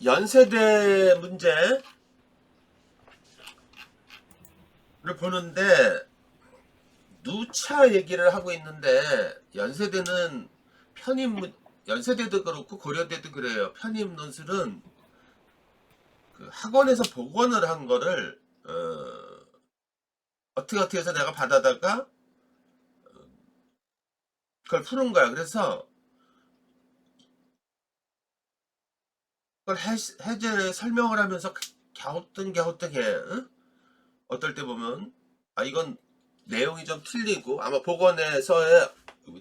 연세대 문제를 보는데 누차 얘기를 하고 있는데 연세대는 연세대도 그렇고 고려대도 그래요. 편입 논술은 그 학원에서 복원을 한 거를 어떻게 해서 내가 받아다가 그걸 푸는 거야. 그래서 그걸 해제 설명을 하면서 갸우뚱갸우뚱해. 응? 어떨 때 보면 이건 내용이 좀 틀리고 아마 복원에서의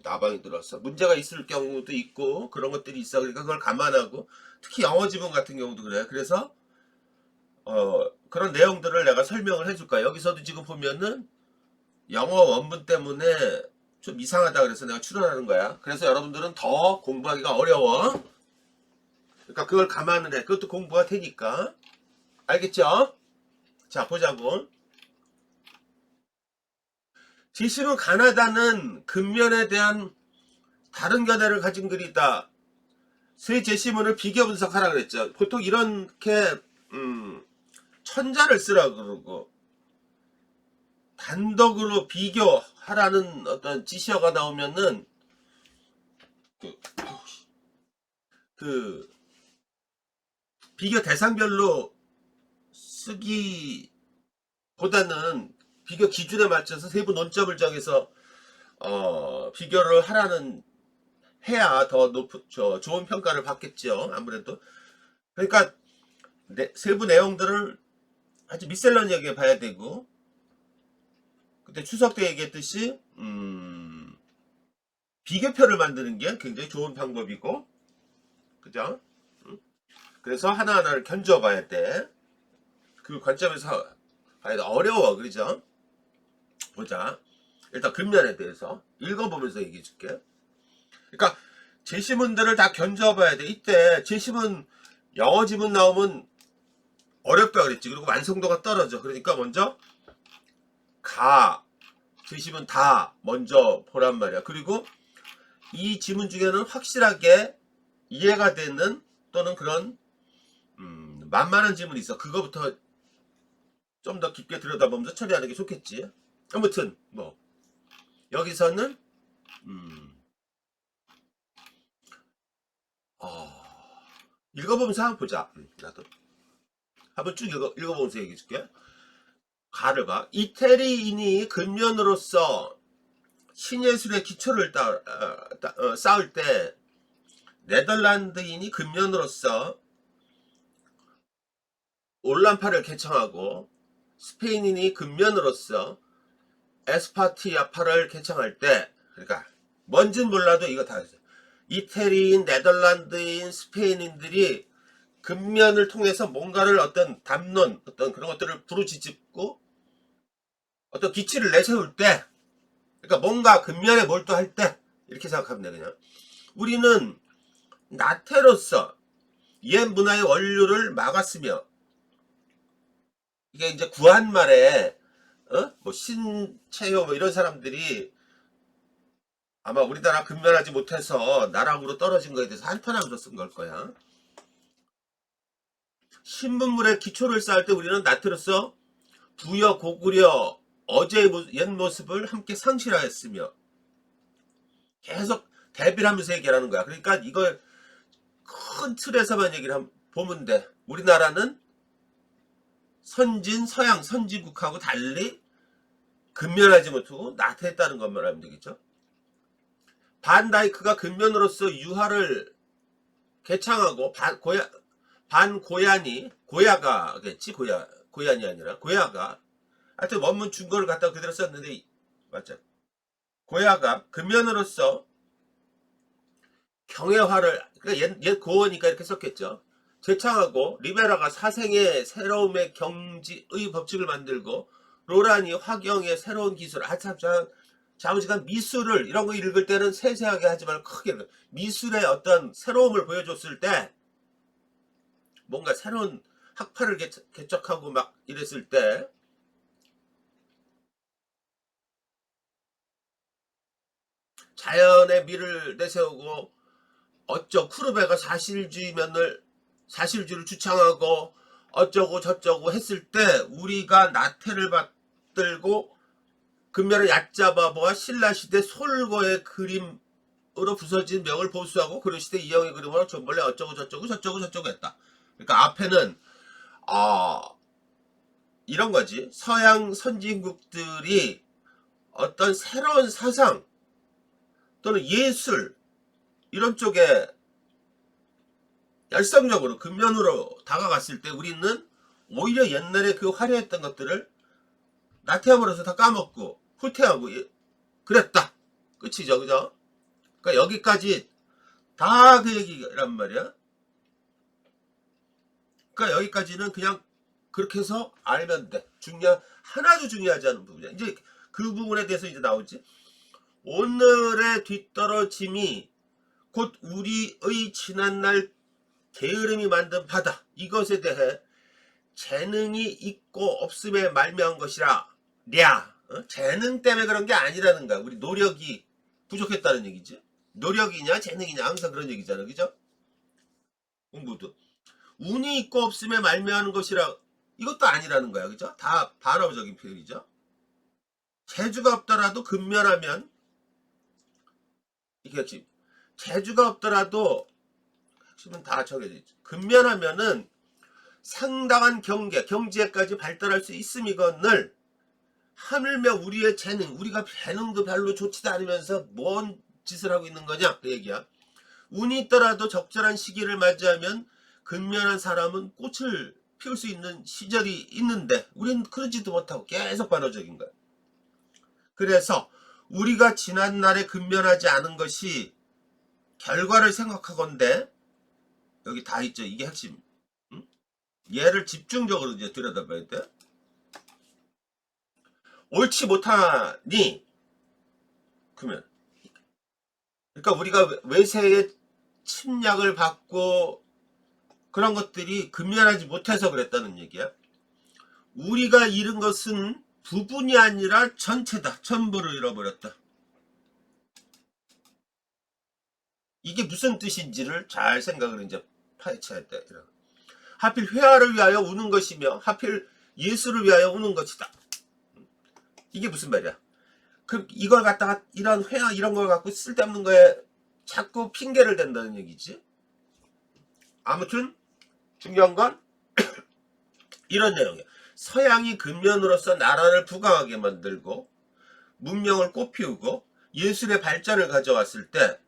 나방이 들었어. 문제가 있을 경우도 있고 그런 것들이 있어. 그러니까 그걸 감안하고 특히 영어 지문 같은 경우도 그래. 그래서 그런 내용들을 내가 설명을 해줄 거야. 여기서도 지금 보면은 영어 원문 때문에 좀 이상하다 그래서 내가 출연하는 거야. 그래서 여러분들은 더 공부하기가 어려워. 그러니까 그걸 감안을 해. 그것도 공부가 되니까. 알겠죠? 자, 보자고. 지심은 가나다는 근면에 대한 다른 견해를 가진 글이다. 세 제시문을 비교 분석하라 그랬죠. 보통 이렇게 천자를 쓰라 그러고 단독으로 비교하라는 어떤 지시어가 나오면은 그 비교 대상별로 쓰기보다는 비교 기준에 맞춰서 세부 논점을 정해서 비교를 하라는 해야 더 좋은 평가를 받겠죠. 아무래도 그러니까 세부 내용들을 아주 미셀러니하게 봐야 되고 그때 추석 때 얘기했듯이 비교표를 만드는 게 굉장히 좋은 방법이고 그죠? 그래서 하나하나를 견줘봐야 돼. 그 관점에서 봐야 돼. 어려워 그죠? 보자. 일단 근면에 대해서 읽어보면서 얘기해 줄게. 그러니까 제시문들을 다 견줘봐야 돼. 이때 제시문 영어 지문 나오면 어렵다 그랬지. 그리고 완성도가 떨어져. 그러니까 먼저 제시문 다 먼저 보란 말이야. 그리고 이 지문 중에는 확실하게 이해가 되는 또는 그런 만만한 지문이 있어. 그거부터 좀 더 깊게 들여다보면서 처리하는 게 좋겠지. 아무튼 뭐 여기서는 읽어보면서 한번 보자. 나도 한번 쭉 읽어보면서 얘기해 줄게. 가를 봐. 이태리인이 근면으로서 신예술의 기초를 쌓을 때 네덜란드인이 근면으로서 올란파를 개창하고 스페인인이 근면으로서 에스파티아파를 개창할 때 그러니까 뭔진 몰라도 이거 다 이태리인, 네덜란드인, 스페인인들이 근면을 통해서 뭔가를 어떤 담론, 어떤 그런 것들을 부르짖고 어떤 기치를 내세울 때 그러니까 뭔가 근면에 몰두할 때 이렇게 생각하면 돼 그냥. 우리는 나태로서 옛 문화의 원류를 막았으며 이게 이제 구한말에 뭐 신채호 뭐 이런 사람들이 아마 우리나라 근면하지 못해서 나락으로 떨어진 거에 대해서 한탄하면서 쓴 걸 거야. 신문물의 기초를 쌓을 때 우리는 나태로서 부여 고구려 어제의 옛 모습을 함께 상실하였으며 계속 대비를 하면서 얘기하는 거야. 그러니까 이걸 큰 틀에서만 얘기를 보면 돼. 우리나라는 선진 서양 선진국하고 달리 근면하지 못하고 나태했다는 것만 하면 되겠죠. 반다이크가 근면으로서 유화를 개창하고 고야가겠지. 고얀이 아니라 고야가 하여튼 원문 중거를 갖다가 그대로 썼는데 맞죠. 고야가 근면으로서 경애화를 그러니까 옛 고어니까 이렇게 썼겠죠. 제창하고 리베라가 사생의 새로움의 경지의 법칙을 만들고 로란이 화경의 새로운 기술 자무지간 미술을 이런 거 읽을 때는 세세하게 하지 말고 크게 미술의 어떤 새로움을 보여줬을 때 뭔가 새로운 학파를 개척하고 막 이랬을 때 자연의 미를 내세우고 어쩌 쿠르베가 사실주의면을 사실주의를 주창하고 어쩌고 저쩌고 했을 때 우리가 나태를 받들고 근면을 얕잡아 보아 신라시대 솔거의 그림으로 부서진 명을 보수하고 그릇시대 이영의 그림으로 존벌레 어쩌고 저쩌고 저쩌고 저쩌고 했다. 그러니까 앞에는 이런 거지. 서양 선진국들이 어떤 새로운 사상 또는 예술 이런 쪽에 열성적으로 근면으로 다가갔을 때 우리는 오히려 옛날에 그 화려했던 것들을 나태함으로써 다 까먹고 후퇴하고 그랬다. 끝이죠. 그죠? 그러니까 여기까지 다 그 얘기란 말이야. 그러니까 여기까지는 그냥 그렇게 해서 알면 돼. 하나도 중요하지 않은 부분이야. 이제 그 부분에 대해서 이제 나오지. 오늘의 뒤떨어짐이 곧 우리의 지난날 게으름이 만든 바다. 이것에 대해 재능이 있고 없음에 말미암은 것이라. 재능 때문에 그런 게 아니라는 거야. 우리 노력이 부족했다는 얘기지. 노력이냐 재능이냐 항상 그런 얘기잖아. 그죠? 공부도. 운이 있고 없음에 말미암는 것이라. 이것도 아니라는 거야. 그죠? 다 반어적인 표현이죠. 재주가 없더라도 근면하면 이게 재주가 없더라도 핵심은 다 정해져 있죠. 근면하면은 상당한 경지에까지 발달할 수 있음이거늘 하물며 우리의 재능, 우리가 재능도 별로 좋지도 않으면서 뭔 짓을 하고 있는 거냐 그 얘기야. 운이 있더라도 적절한 시기를 맞이하면 근면한 사람은 꽃을 피울 수 있는 시절이 있는데 우리는 그러지도 못하고 계속 반어적인 거야. 그래서 우리가 지난날에 근면하지 않은 것이 결과를 생각하건대 여기 다 있죠. 이게 핵심. 얘를 집중적으로 이제 들여다봐야 돼. 옳지 못하니 그러면 그러니까 우리가 외세의 침략을 받고 그런 것들이 근면하지 못해서 그랬다는 얘기야. 우리가 잃은 것은 부분이 아니라 전체다. 전부를 잃어버렸다. 이게 무슨 뜻인지를 잘 생각을 이제 파헤쳐야 돼. 하필 회화를 위하여 우는 것이며 하필 예수를 위하여 우는 것이다. 이게 무슨 말이야? 이걸 갖다가 이런 회화 이런 걸 갖고 쓸데없는 거에 자꾸 핑계를 댄다는 얘기지. 아무튼 중요한 건 이런 내용이야. 서양이 근면으로서 나라를 부강하게 만들고 문명을 꽃피우고 예술의 발전을 가져왔을 때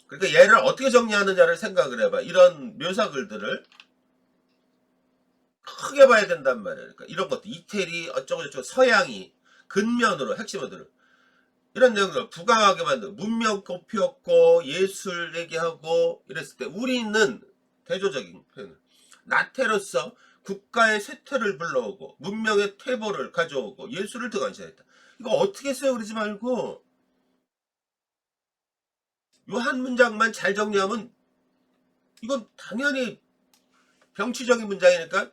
그러니까 얘를 어떻게 정리하느냐를 생각을 해봐. 이런 묘사글들을 크게 봐야 된단 말이야. 그러니까 이런 것도 이태리 어쩌고저쩌고 서양이 근면으로 핵심어들을 이런 내용을 부강하게 만들고 문명 꽃피웠고 예술 얘기하고 이랬을 때 우리는 대조적인 표현 나태로서 국가의 쇠퇴를 불러오고 문명의 퇴보를 가져오고 예술을 등한시했다. 이거 어떻게 써요 그러지 말고 요 한 문장만 잘 정리하면 이건 당연히 병치적인 문장이니까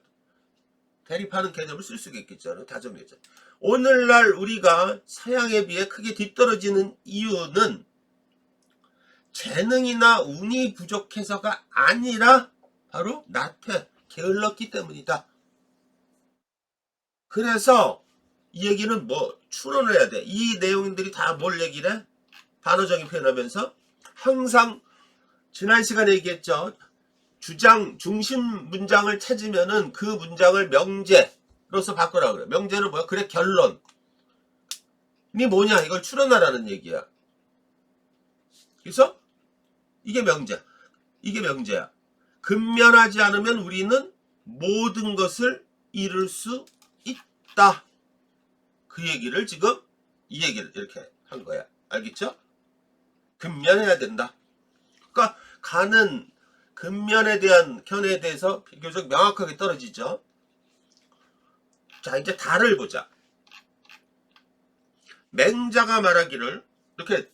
대립하는 개념을 쓸 수가 있겠죠. 다 정리했죠. 오늘날 우리가 서양에 비해 크게 뒤떨어지는 이유는 재능이나 운이 부족해서가 아니라 바로 나태, 게을렀기 때문이다. 그래서 이 얘기는 뭐 추론을 해야 돼. 이 내용들이 다 뭘 얘기를 해? 반어적인 표현하면서 항상 지난 시간에 얘기했죠. 주장 중심 문장을 찾으면은 그 문장을 명제로서 바꾸라 그래. 명제는 뭐야? 그래 결론이 뭐냐? 이걸 추론하라는 얘기야. 그래서 이게 명제야. 근면하지 않으면 우리는 모든 것을 잃을 수 있다. 그 얘기를 지금 이 얘기를 이렇게 한 거야. 알겠죠? 근면해야 된다. 그러니까 가는 근면에 대한 견해에 대해서 비교적 명확하게 떨어지죠. 자, 이제 달을 보자. 맹자가 말하기를 이렇게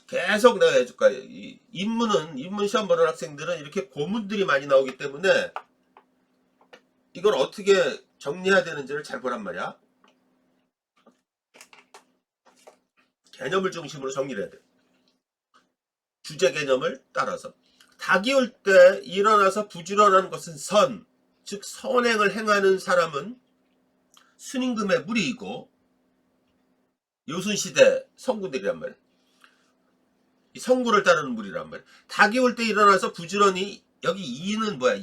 계속 내가 해줄 거야. 인문 시험 보는 학생들은 이렇게 고문들이 많이 나오기 때문에 이걸 어떻게 정리해야 되는지를 잘 보란 말이야. 개념을 중심으로 정리를 해야 돼. 주제 개념을 따라서. 닭이 올 때 일어나서 부지런한 것은 선, 즉 선행을 행하는 사람은 순임금의 무리이고 요순시대 성군들이란 말이야. 이 성구를 따르는 무리란 말이야. 닭이 올 때 일어나서 부지런히, 여기 이는 뭐야?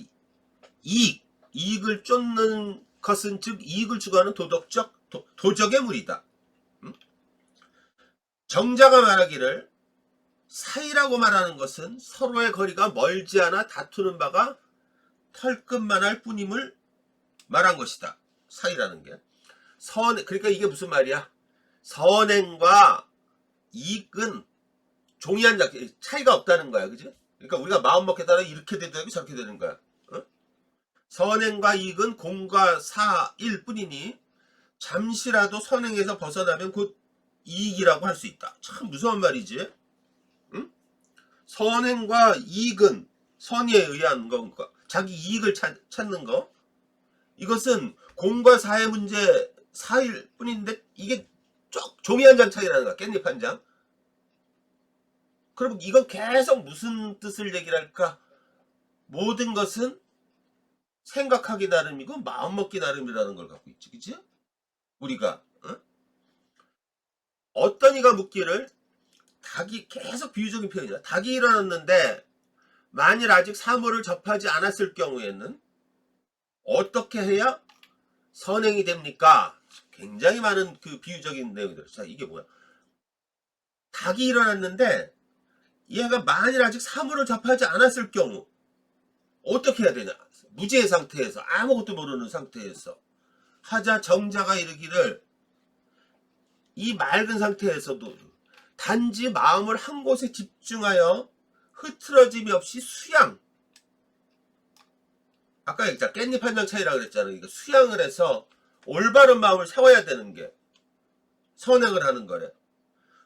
이익, 이익을 쫓는 것은 즉 이익을 추구하는 도적의 무리다. 정자가 말하기를 사이라고 말하는 것은 서로의 거리가 멀지 않아 다투는 바가 털끝만할 뿐임을 말한 것이다. 사이라는 게. 그러니까 이게 무슨 말이야? 선행과 이익은 종이 한 장 차이가 없다는 거야. 그지? 그러니까 우리가 마음먹기에 따라 이렇게 되고 저렇게 되는 거야. 어? 선행과 이익은 공과 사일 뿐이니 잠시라도 선행에서 벗어나면 곧 이익이라고 할 수 있다. 참 무서운 말이지. 응? 선행과 이익은 선의에 의한 건가? 자기 이익을 찾는 거. 이것은 공과 사의 문제 사일 뿐인데 이게 종이 한 장 차이라는 거야. 깻잎 한 장. 그럼 이건 계속 무슨 뜻을 얘기를 할까? 모든 것은 생각하기 나름이고 마음먹기 나름이라는 걸 갖고 있지. 그치? 우리가 어떤 이가 묻기를, 닭이 계속 비유적인 표현이야. 닭이 일어났는데 만일 아직 사물을 접하지 않았을 경우에는 어떻게 해야 선행이 됩니까? 굉장히 많은 그 비유적인 내용들. 자, 이게 뭐야? 닭이 일어났는데 얘가 만일 아직 사물을 접하지 않았을 경우 어떻게 해야 되냐? 무지의 상태에서, 아무것도 모르는 상태에서 하자 정자가 이르기를, 이 맑은 상태에서도 단지 마음을 한 곳에 집중하여 흐트러짐이 없이 수양, 아까 얘기했잖아. 깻잎 한 장 차이라 그랬잖아. 이거 수양을 해서 올바른 마음을 세워야 되는 게 선행을 하는 거래.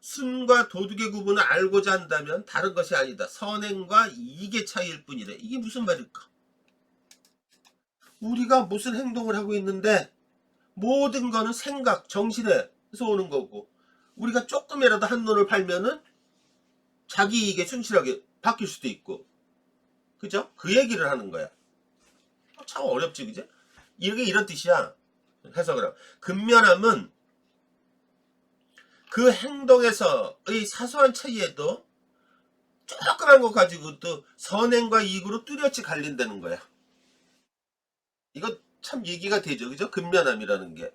순과 도둑의 구분을 알고자 한다면 다른 것이 아니다. 선행과 이익의 차이일 뿐이래. 이게 무슨 말일까? 우리가 무슨 행동을 하고 있는데 모든 거는 생각, 정신에서 오는 거고, 우리가 조금이라도 한눈을 팔면은 자기 이익에 충실하게 바뀔 수도 있고, 그죠? 그 얘기를 하는 거야. 참 어렵지, 그죠? 이게 이런 뜻이야. 해석을 하면. 근면함은 그 행동에서의 사소한 차이에도 조그만 거 가지고 또 선행과 이익으로 뚜렷이 갈린다는 거야. 이거 참 얘기가 되죠, 그죠? 근면함이라는 게.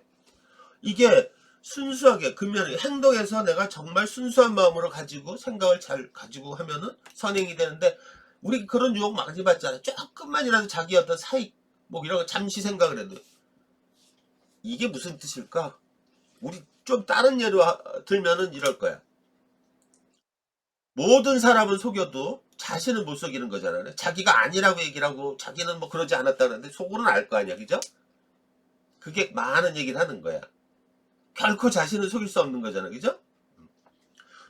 이게 순수하게 근면하게 행동에서 내가 정말 순수한 마음으로 가지고 생각을 잘 가지고 하면은 선행이 되는데, 우리 그런 유혹 많이 받잖아. 조금만이라도 자기 어떤 사익 뭐 이런 거 잠시 생각을 해도 이게 무슨 뜻일까? 우리 좀 다른 예로 들면은 이럴 거야. 모든 사람은 속여도 자신은 못 속이는 거잖아요. 자기가 아니라고 얘기를 하고 자기는 뭐 그러지 않았다는데 속으로는 알 거 아니야, 그죠? 그게 많은 얘기를 하는 거야. 결코 자신을 속일 수 없는 거잖아, 그죠?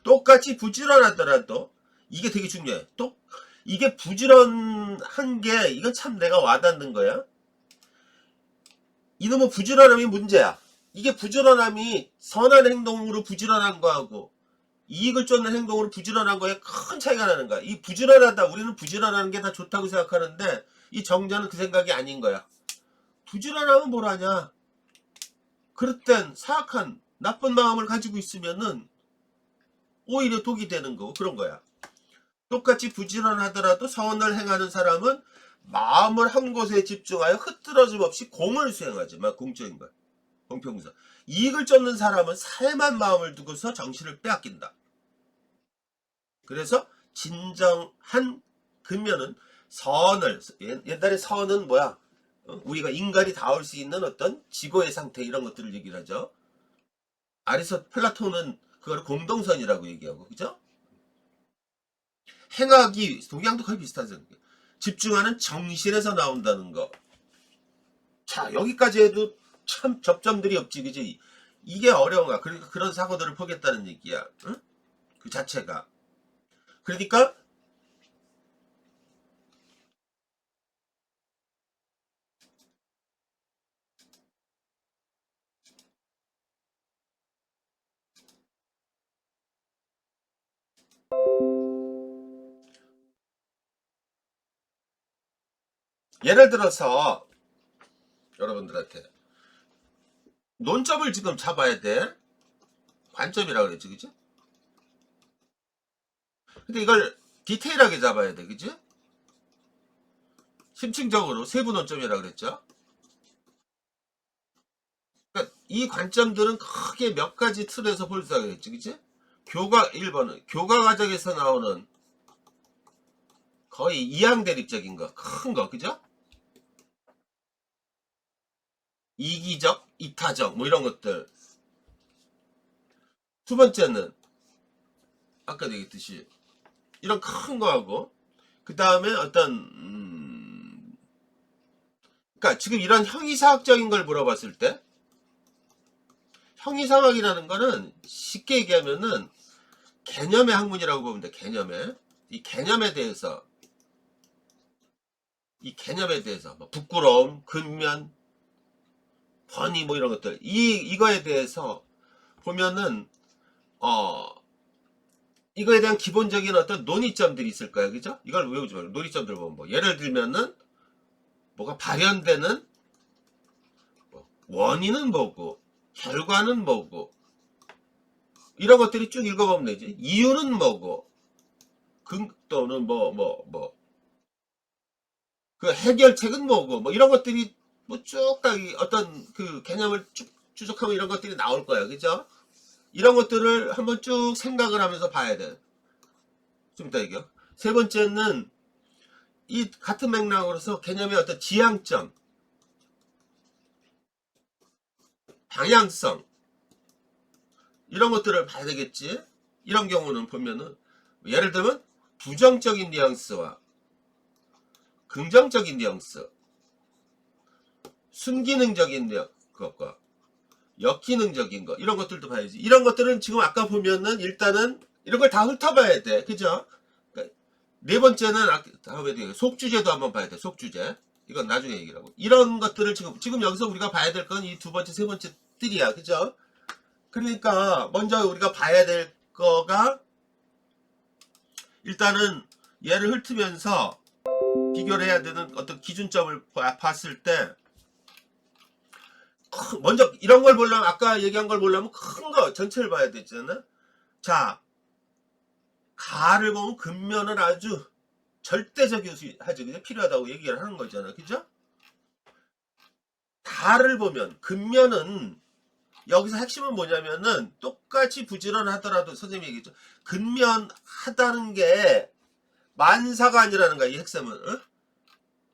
똑같이 부지런하더라도 이게 되게 중요해. 또 이게 부지런한 게, 이건 참 내가 와닿는 거야. 이놈의 부지런함이 문제야. 이게 부지런함이 선한 행동으로 부지런한 거하고 이익을 쫓는 행동으로 부지런한 거에 큰 차이가 나는 거야. 이 부지런하다, 우리는 부지런하는 게 다 좋다고 생각하는데 이 정자는 그 생각이 아닌 거야. 부지런하면 뭘 하냐? 그릇된 사악한 나쁜 마음을 가지고 있으면은 오히려 독이 되는 거고 그런 거야. 똑같이 부지런하더라도 선을 행하는 사람은 마음을 한 곳에 집중하여 흐트러짐 없이 공을 수행하지. 공적인 거야. 공평사. 이익을 쫓는 사람은 살만 마음을 두고서 정신을 빼앗긴다. 그래서 진정한 근면은 선을, 옛날에 선은 뭐야? 우리가 인간이 닿을 수 있는 어떤 지고의 상태, 이런 것들을 얘기를 하죠. 플라톤은 그걸 공동선이라고 얘기하고, 그죠? 행하기, 동양도 거의 비슷하죠. 집중하는 정신에서 나온다는 거. 자, 여기까지 해도 참 접점들이 없지, 그지? 이게 어려운 거야. 그러니까 그런 사고들을 보겠다는 얘기야. 응? 그 자체가. 그러니까 예를 들어서 여러분들한테 논점을 지금 잡아야 돼. 관점이라고 그랬지, 그지? 근데 이걸 디테일하게 잡아야 돼, 그지? 심층적으로 세부 논점이라고 그랬죠. 그러니까 이 관점들은 크게 몇 가지 틀에서 볼 수가 있겠지, 그지? 교과 1번은 교과 과정에서 나오는 거의 이항대립적인 거, 큰 거, 그죠? 이기적, 이타적, 뭐 이런 것들. 두 번째는 아까 얘기했듯이 이런 큰 거하고, 그 다음에 어떤 그러니까 지금 이런 형이상학적인 걸 물어봤을 때, 형이상학이라는 거는 쉽게 얘기하면은 개념의 학문이라고 보면 돼. 개념에 이 개념에 대해서 뭐 부끄러움, 근면, 권위 뭐 이런 것들, 이거에 대해서 보면은 이거에 대한 기본적인 어떤 논의점들이 있을 거예요, 그죠? 이걸 외우지 말고 논의점들 보면 뭐 예를 들면은 뭐가 발현되는 원인은 뭐고 결과는 뭐고 이런 것들이 쭉 읽어보면 되지. 이유는 뭐고 또는 그 해결책은 뭐고 뭐 이런 것들이 뭐 쭉 다 어떤 그 개념을 쭉 추적하면 이런 것들이 나올 거야, 그죠? 이런 것들을 한번 쭉 생각을 하면서 봐야 돼. 좀 이따 얘기요. 세 번째는 이 같은 맥락으로서 개념의 어떤 지향점, 방향성 이런 것들을 봐야 되겠지. 이런 경우는 보면은 예를 들면 부정적인 뉘앙스와 긍정적인 뉘앙스, 순기능적인 것과 역기능적인 것 이런 것들도 봐야지. 이런 것들은 지금 아까 보면은 일단은 이런 걸 다 훑어봐야 돼, 그죠? 그러니까 네 번째는 속주제도 한번 봐야 돼. 속주제 이건 나중에 얘기를 하고, 이런 것들을 지금 여기서 우리가 봐야 될 건 이 두 번째 세 번째 뜰이야, 그죠? 그러니까 먼저 우리가 봐야 될 거가 일단은 얘를 훑으면서 비교를 해야 되는 어떤 기준점을 봤을 때, 먼저 이런 걸 보려면 아까 얘기한 걸 보려면 큰 거 전체를 봐야 되잖아. 자, 가를 보면 근면은 아주 절대적이지, 그죠? 필요하다고 얘기를 하는 거잖아, 그죠? 가를 보면 근면은 여기서 핵심은 뭐냐면은 똑같이 부지런하더라도 선생님이 얘기했죠. 근면하다는 게 만사가 아니라는 거야, 이 핵심은. 어?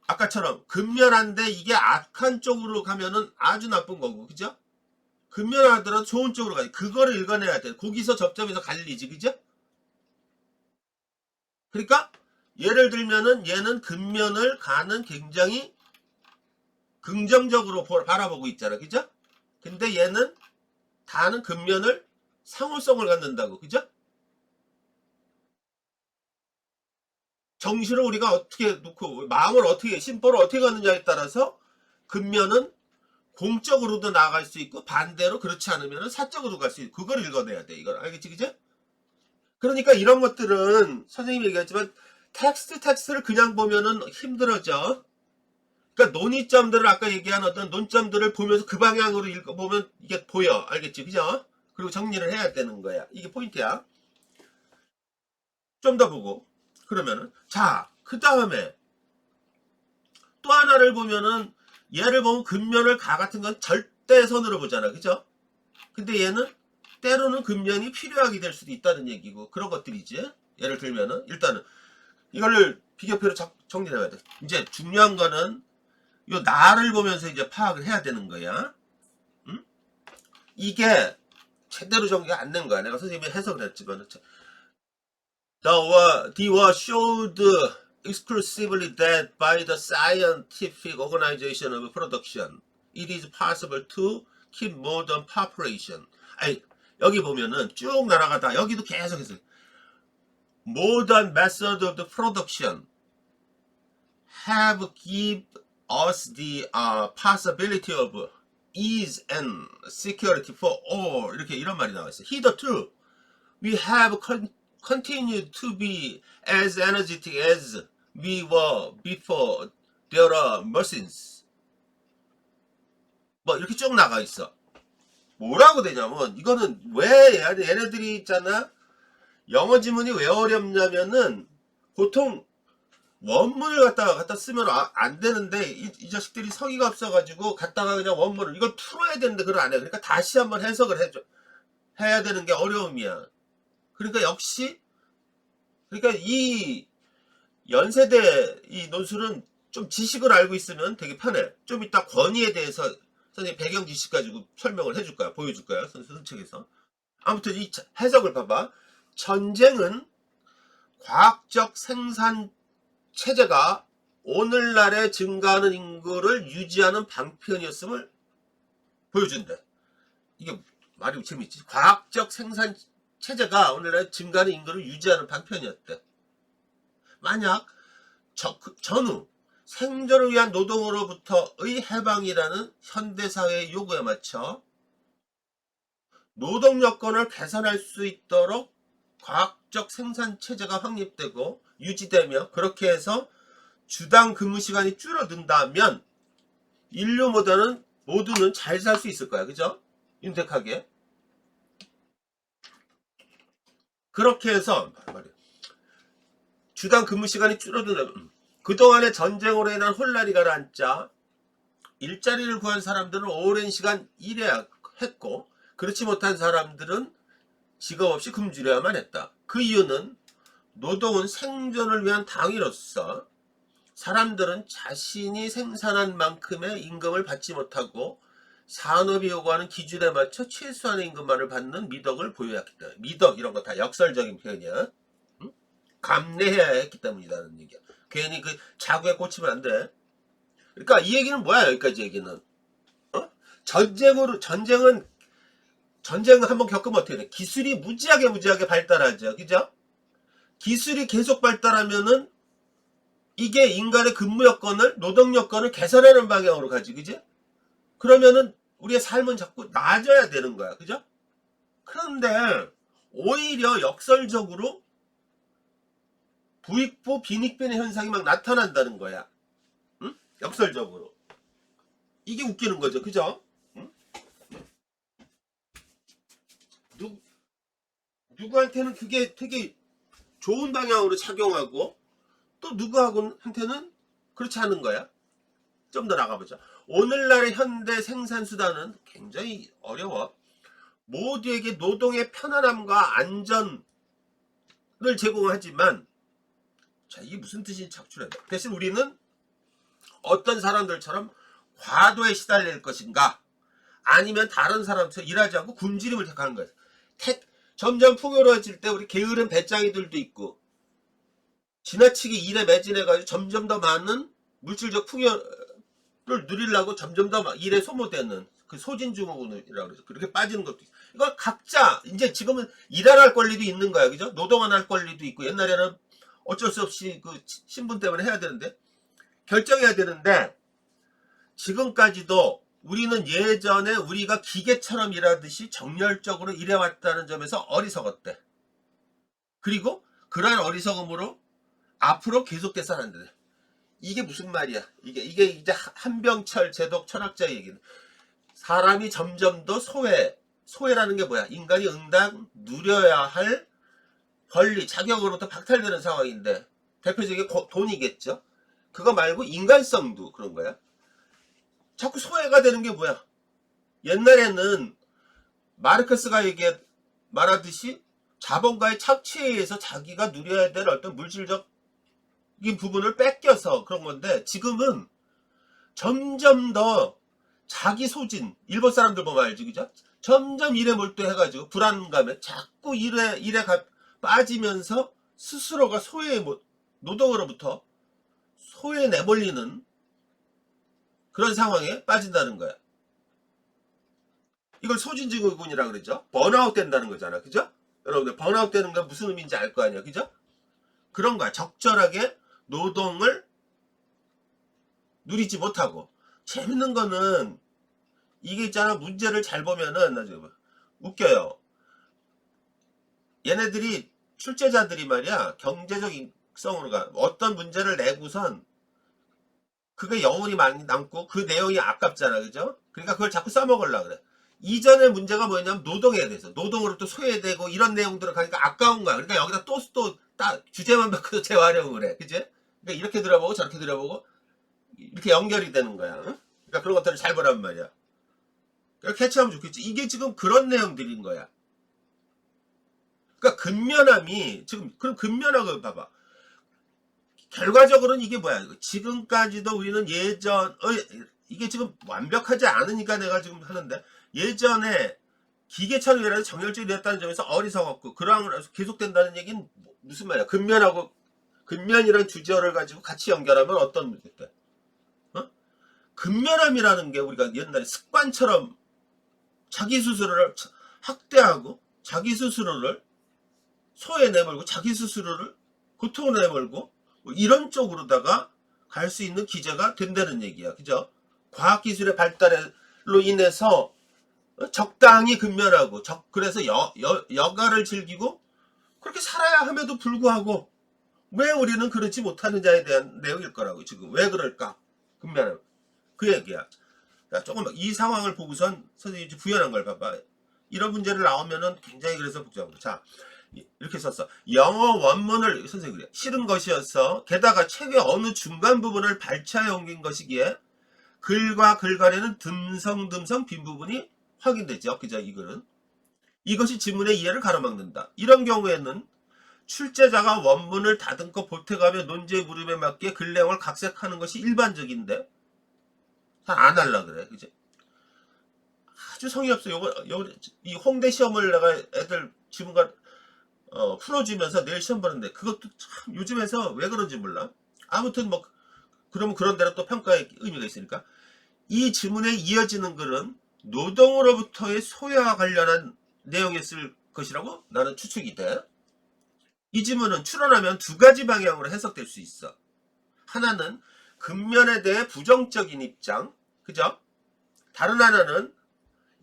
아까처럼 근면한데 이게 악한 쪽으로 가면은 아주 나쁜 거고, 그죠? 근면하더라도 좋은 쪽으로 가지. 그거를 읽어내야 돼. 거기서 접점에서 갈리지, 그죠? 그러니까 예를 들면은 얘는 근면을 가는 굉장히 긍정적으로 바라보고 있잖아, 그죠? 근데 얘는 다는 근면을 상호성을 갖는다고, 그죠? 정신을 우리가 어떻게 놓고 마음을 어떻게 심보를 어떻게 갖느냐에 따라서 근면은 공적으로도 나아갈 수 있고 반대로 그렇지 않으면 사적으로 갈 수 있고, 그걸 읽어내야 돼. 이걸 알겠지, 그죠? 그러니까 이런 것들은 선생님이 얘기했지만 텍스트를 그냥 보면은 힘들어져. 그러니까 논의점들을 아까 얘기한 어떤 논점들을 보면서 그 방향으로 읽어보면 이게 보여. 알겠지, 그죠? 그리고 정리를 해야 되는 거야. 이게 포인트야. 좀 더 보고 그러면은 자, 그 다음에 또 하나를 보면은 얘를 보면 근면을 가 같은 건 절대선으로 보잖아, 그죠? 근데 얘는 때로는 근면이 필요하게 될 수도 있다는 얘기고, 그런 것들이지. 예를 들면은 일단은 이거를 비교표로 정리를 해야 돼. 이제 중요한 거는 요 나를 보면서 이제 파악을 해야 되는 거야. 응? 이게 제대로 정리가 안 된 거야. 내가 선생님이 해석을 했지만 the was showed exclusively that by the scientific organization of production it is possible to keep modern population. 아니, 여기 보면은 쭉 날아가다 여기도 계속해서 modern method of the production have give us the possibility of ease and security for all. 이렇게 이런 말이 나와 있어요. Hitherto we have continued to be as energetic as we were before there are machines. 뭐 이렇게 쭉 나가 있어. 뭐라고 되냐면 이거는 왜 얘네들이 있잖아. 영어 지문이 왜 어렵냐면은 보통 원문을 갖다 쓰면 안 되는데 이 자식들이 성의가 없어가지고 갖다가 그냥 원문을 이걸 풀어야 되는데 그걸 안 해. 그러니까 다시 한번 해석을 해야 되는 게 어려움이야. 그러니까 역시 그러니까 이 연세대 이 논술은 좀 지식을 알고 있으면 되게 편해. 좀 이따 권위에 대해서 선생님 배경 지식 가지고 설명을 해줄 거야. 보여줄 거야. 선책에서. 아무튼 이 해석을 봐봐. 전쟁은 과학적 생산 체제가 오늘날의 증가하는 인구를 유지하는 방편이었음을 보여준대. 이게 말이 재밌지. 과학적 생산 체제가 오늘날의 증가하는 인구를 유지하는 방편이었대. 만약 전후 생존을 위한 노동으로부터의 해방이라는 현대사회의 요구에 맞춰 노동 여건을 개선할 수 있도록 과학적 생산 체제가 확립되고 유지되며 그렇게 해서 주당 근무 시간이 줄어든다면 인류 모두는 잘 살 수 있을 거야. 그죠? 윤택하게. 그렇게 해서 주당 근무 시간이 줄어든다면 그동안의 전쟁으로 인한 혼란이 가라앉자 일자리를 구한 사람들은 오랜 시간 일해야 했고 그렇지 못한 사람들은 직업 없이 굶주려야만 했다. 그 이유는 노동은 생존을 위한 당위로서 사람들은 자신이 생산한 만큼의 임금을 받지 못하고 산업이 요구하는 기준에 맞춰 최소한의 임금만을 받는 미덕을 보여야 했기 때문에 미덕 이런 거 다 역설적인 표현이야. 응? 감내해야 했기 때문이라는 얘기야. 괜히 그 자구에 꽂히면 안 돼. 그러니까 이 얘기는 뭐야 여기까지 얘기는. 어? 전쟁은 한번 겪으면 어떻게 돼? 기술이 무지하게 발달하죠. 그죠? 기술이 계속 발달하면은 이게 인간의 근무 여건을 노동 여건을 개선하는 방향으로 가지. 그지? 그러면은 우리의 삶은 자꾸 나아져야 되는 거야. 그죠? 그런데 오히려 역설적으로 부익부 빈익빈의 현상이 막 나타난다는 거야. 응? 역설적으로. 이게 웃기는 거죠. 그죠? 응? 누구한테는 그게 되게 좋은 방향으로 착용하고 또 누구한테는 그렇지 않은 거야. 좀 더 나가보자. 오늘날의 현대 생산수단은 굉장히 어려워. 모두에게 노동의 편안함과 안전을 제공하지만 자 이게 무슨 뜻인지 작출해야 돼. 대신 우리는 어떤 사람들처럼 과도에 시달릴 것인가 아니면 다른 사람처럼 일하지 않고 굶주림을 택하는 거야. 점점 풍요로워질 때 우리 게으른 배짱이들도 있고 지나치게 일에 매진해가지고 점점 더 많은 물질적 풍요를 누리려고 점점 더 일에 소모되는 그 소진증후군이라고 그러죠. 그렇게 빠지는 것도 있어. 이걸 각자 이제 지금은 일 안 할 권리도 있는 거야. 그죠? 노동 안 할 권리도 있고 옛날에는 어쩔 수 없이 그 신분 때문에 해야 되는데 결정해야 되는데 지금까지도 우리는 예전에 우리가 기계처럼 일하듯이 정열적으로 일해왔다는 점에서 어리석었대. 그리고 그러한 어리석음으로 앞으로 계속돼서 안 돼. 이게 무슨 말이야? 이게 이제 한병철 제독 철학자의 얘기는 사람이 점점 더 소외라는 게 뭐야? 인간이 응당 누려야 할 권리, 자격으로부터 박탈되는 상황인데 대표적인 돈이겠죠. 그거 말고 인간성도 그런 거야. 자꾸 소외가 되는 게 뭐야? 옛날에는 마르크스가 말하듯이 자본가의 착취에 의해서 자기가 누려야 될 어떤 물질적인 부분을 뺏겨서 그런 건데 지금은 점점 더 자기 소진, 일본 사람들 보면 알지, 그죠? 점점 일에 몰두해가지고 불안감에 자꾸 일에 빠지면서 스스로가 노동으로부터 소외에 내몰리는 그런 상황에 빠진다는 거야. 이걸 소진증후군이라고 그러죠. 번아웃 된다는 거잖아. 그죠? 여러분들 번아웃 되는 건 무슨 의미인지 알 거 아니야. 그죠? 그런 거야. 적절하게 노동을 누리지 못하고. 재밌는 거는 이게 있잖아. 문제를 잘 보면은 나중에 웃겨요. 얘네들이 출제자들이 말이야. 경제적 익성으로 가. 어떤 문제를 내고선 그게 영혼이 많이 남고 그 내용이 아깝잖아. 그죠? 그러니까 그걸 자꾸 써먹으려고 그래. 이전의 문제가 뭐냐면 노동에 대해서 노동으로부터 소외되고 이런 내용들을 가니까 아까운 거야. 그러니까 여기다 또 주제만 바꿔서 재활용을 해. 그지? 그러니까 이렇게 들어보고 저렇게 들어보고 이렇게 연결이 되는 거야. 응? 그러니까 그런 것들을 잘 보란 말이야. 그러니까 캐치하면 좋겠지. 이게 지금 그런 내용들인 거야. 그러니까 근면함이 지금 그럼 근면함을 봐봐. 결과적으로는 이게 뭐야? 지금까지도 우리는 이게 지금 완벽하지 않으니까 내가 지금 하는데 예전에 기계천외라는 정열적이 되었다는 점에서 어리석었고 그러한 계속된다는 얘기는 무슨 말이야? 근면이라는 주제어를 가지고 같이 연결하면 어떤 문제일까? 어? 근면함이라는 게 우리가 옛날에 습관처럼 자기 스스로를 학대하고 자기 스스로를 소에 내몰고 자기 스스로를 고통을 내몰고 뭐 이런 쪽으로다가 갈 수 있는 기제가 된다는 얘기야. 그죠? 과학기술의 발달로 인해서 적당히 근면하고 그래서 여가를 즐기고 그렇게 살아야 함에도 불구하고 왜 우리는 그렇지 못하느냐에 대한 내용일 거라고. 지금 왜 그럴까? 근면함. 그 얘기야. 자, 조금 이 상황을 보고선 선생님이 구현한 걸 봐봐. 이런 문제를 나오면은 굉장히 그래서 복잡하고. 자, 이렇게 썼어. 영어 원문을 선생님이 그래. 실은 것이어서 게다가 책의 어느 중간 부분을 발차에 옮긴 것이기에 글과 글 간에는 듬성듬성 빈 부분이 확인되죠. 그죠? 이거는. 이것이 지문의 이해를 가로막는다. 이런 경우에는 출제자가 원문을 다듬고 보태가며 논제의 물음에 맞게 글 내용을 각색하는 것이 일반적인데 잘 안 할라 그래. 그죠? 아주 성의 없어. 이 홍대 시험을 내가 애들 지문과 풀어주면서 내일 시험 보는데 그것도 참 요즘에서 왜 그런지 몰라. 아무튼 뭐 그러면 그런 대로 또 평가의 의미가 있으니까 이 지문에 이어지는 글은 노동으로부터의 소외와 관련한 내용이었을 것이라고 나는 추측이 돼. 이 지문은 추론하면 두 가지 방향으로 해석될 수 있어. 하나는 근면에 대해 부정적인 입장, 그죠? 다른 하나는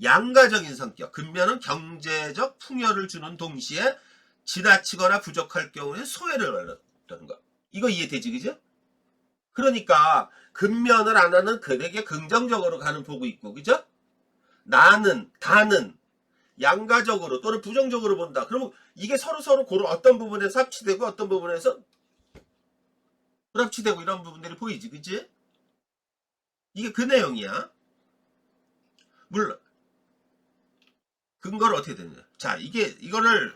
양가적인 성격. 근면은 경제적 풍요를 주는 동시에 지나치거나 부족할 경우에 소외를 받는다는 거. 이거 이해되지, 그죠? 그러니까 근면을 안 하는 그에게 긍정적으로 가는 보고 있고, 그죠? 다는 양가적으로 또는 부정적으로 본다. 그러면 이게 서로 고루 어떤 부분에서 합치되고 어떤 부분에서 불합치되고 이런 부분들이 보이지, 그치? 이게 그 내용이야. 물론 근거를 어떻게 되냐. 자, 이거를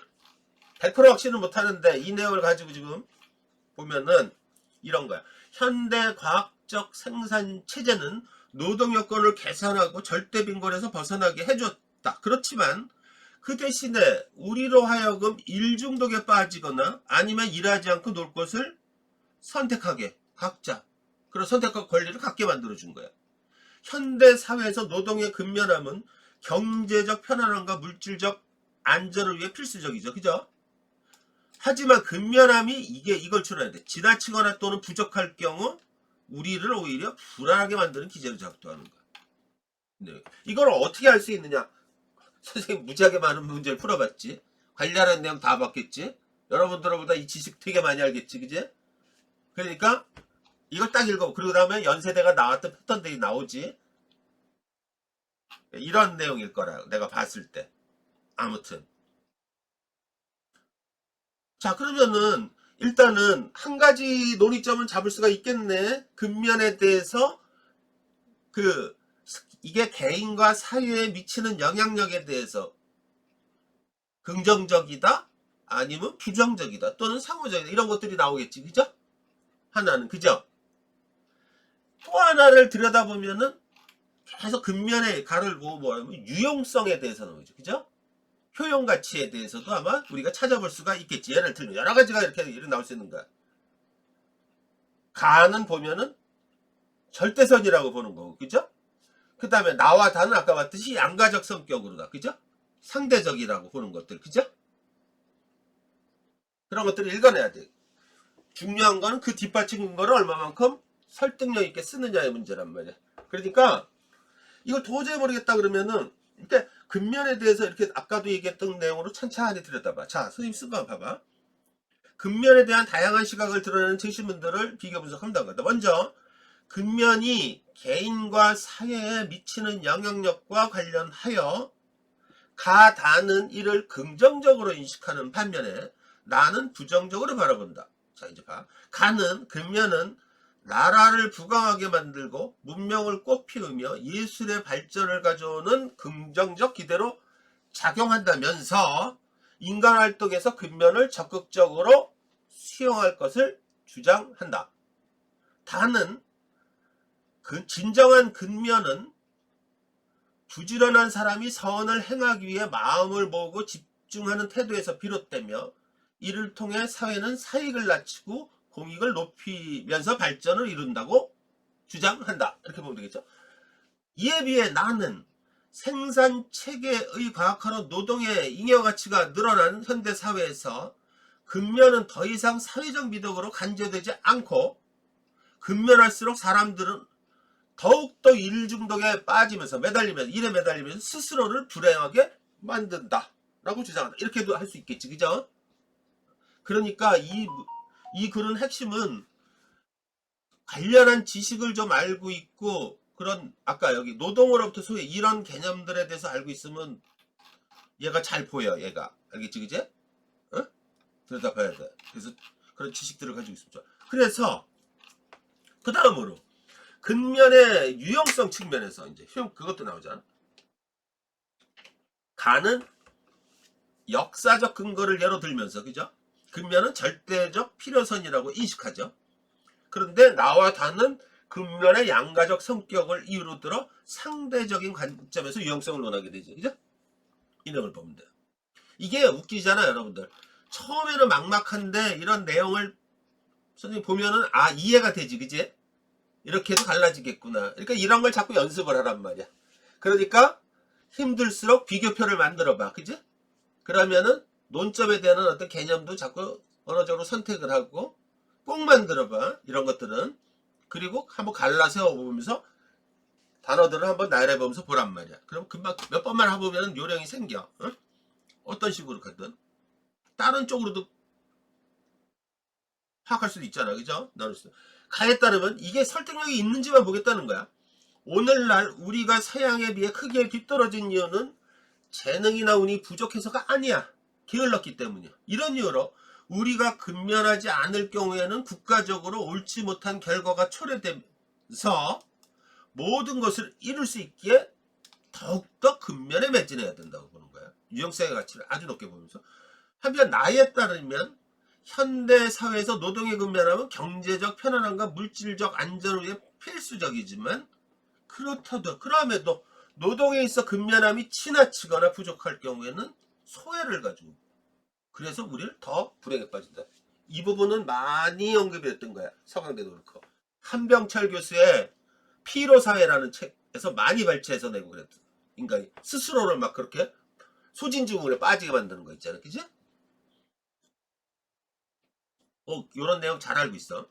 100% 확신은 못하는데 이 내용을 가지고 지금 보면은 이런 거야. 현대 과학적 생산 체제는 노동 여건을 개선하고 절대 빈곤에서 벗어나게 해줬다. 그렇지만 그 대신에 우리로 하여금 일 중독에 빠지거나 아니면 일하지 않고 놀 것을 선택하게 각자 그런 선택과 권리를 갖게 만들어준 거야. 현대 사회에서 노동의 근면함은 경제적 편안함과 물질적 안전을 위해 필수적이죠. 그죠? 하지만 근면함이 이걸 추론해야 돼. 지나치거나 또는 부족할 경우 우리를 오히려 불안하게 만드는 기제로 작동하는 거야. 네. 이걸 어떻게 할 수 있느냐? 선생님 무지하게 많은 문제를 풀어봤지. 관련한 내용 다 봤겠지. 여러분들보다 이 지식 되게 많이 알겠지, 그지? 그러니까 이걸 딱 읽어. 그리고 다음에 연세대가 나왔던 패턴들이 나오지. 이런 내용일 거라 내가 봤을 때. 아무튼. 자, 그러면은 일단은 한 가지 논의점은 잡을 수가 있겠네. 근면에 대해서 이게 개인과 사회에 미치는 영향력에 대해서 긍정적이다 아니면 부정적이다 또는 상호적이다 이런 것들이 나오겠지. 그죠? 하나는 그죠? 또 하나를 들여다보면은 계속 근면에 가를 유용성에 대해서 나오죠. 그죠? 효용 가치에 대해서도 아마 우리가 찾아볼 수가 있겠지. 예를 들면 여러 가지가 이렇게 나올 수 있는 거야. 가는 보면은 절대선이라고 보는 거고, 그죠? 그 다음에 나와 다는 아까 봤듯이 양가적 성격으로다, 그죠? 상대적이라고 보는 것들, 그죠? 그런 것들을 읽어내야 돼. 중요한 거는 그 뒷받침 근거를 얼마만큼 설득력 있게 쓰느냐의 문제란 말이야. 그러니까 이걸 도저히 모르겠다 그러면은 이렇게 근면에 대해서 이렇게 아까도 얘기했던 내용으로 찬찬히 들여다봐. 자, 선생님 쓴 거 봐봐. 근면에 대한 다양한 시각을 드러내는 제시문들을 비교 분석한다고 한다. 먼저 근면이 개인과 사회에 미치는 영향력과 관련하여 가다는 이를 긍정적으로 인식하는 반면에 나는 부정적으로 바라본다. 자, 이제 봐. 근면은 나라를 부강하게 만들고 문명을 꽃피우며 예술의 발전을 가져오는 긍정적 기대로 작용한다면서 인간 활동에서 근면을 적극적으로 수용할 것을 주장한다. 다는 진정한 근면은 부지런한 사람이 선을 행하기 위해 마음을 모으고 집중하는 태도에서 비롯되며 이를 통해 사회는 사익을 낮추고 공익을 높이면서 발전을 이룬다고 주장한다. 이렇게 보면 되겠죠. 이에 비해 나는 생산체계의 과학화로 노동의 잉여가치가 늘어난 현대사회에서 근면은 더 이상 사회적 미덕으로 간주되지 않고 근면할수록 사람들은 더욱더 일 중독에 빠지면서 일에 매달리면서 스스로를 불행하게 만든다 라고 주장한다. 이렇게도 할 수 있겠지, 그죠? 그러니까 이 글은 핵심은 관련한 지식을 좀 알고 있고, 그런 아까 여기 노동으로부터 소외 이런 개념들에 대해서 알고 있으면 얘가 잘 보여. 얘가 알겠지, 그제? 어? 들여다 봐야 돼. 그래서 그런 지식들을 가지고 있으면 좋아. 그래서 그 다음으로 근면의 유용성 측면에서 이제 그것도 나오잖아. 가는 역사적 근거를 예로 들면서, 그죠? 근면은 절대적 필요선이라고 인식하죠. 그런데 나와 다는 근면의 양가적 성격을 이유로 들어 상대적인 관점에서 유용성을 논하게 되죠. 그죠? 이 내용을 보면 돼요. 이게 웃기잖아요, 여러분들. 처음에는 막막한데 이런 내용을 선생님 보면은 이해가 되지, 그지? 이렇게도 갈라지겠구나. 그러니까 이런 걸 자꾸 연습을 하란 말이야. 그러니까 힘들수록 비교표를 만들어봐, 그지? 그러면은 논점에 대한 어떤 개념도 자꾸 언어적으로 선택을 하고 꼭 만들어봐, 이런 것들은. 그리고 한번 갈라 세워보면서 단어들을 한번 나열해보면서 보란 말이야. 그럼 금방 몇 번만 해보면 요령이 생겨. 어? 어떤 식으로 가든 다른 쪽으로도 파악할 수도 있잖아, 그죠? 가에 따르면 이게 설득력이 있는지만 보겠다는 거야. 오늘날 우리가 서양에 비해 크게 뒤떨어진 이유는 재능이나 운이 부족해서가 아니야. 게을렀기 때문이야. 이런 이유로 우리가 근면하지 않을 경우에는 국가적으로 옳지 못한 결과가 초래되면서 모든 것을 이룰 수 있기에 더욱더 근면에 매진해야 된다고 보는 거야. 유형성의 가치를 아주 높게 보면서. 한편 나에 따르면 현대 사회에서 노동의 근면함은 경제적 편안함과 물질적 안전을 위해 필수적이지만 그럼에도 노동에 있어 근면함이 지나치거나 부족할 경우에는 소외를 가지고, 그래서 우리를 더 불행에 빠진다. 이 부분은 많이 언급이 됐던 거야. 서강대도 그렇고. 한병철 교수의 피로사회라는 책에서 많이 발췌해서 내고 그랬다. 인간이 스스로를 막 그렇게 소진증후군에 빠지게 만드는 거 있잖아, 그지? 요런 내용 잘 알고 있어.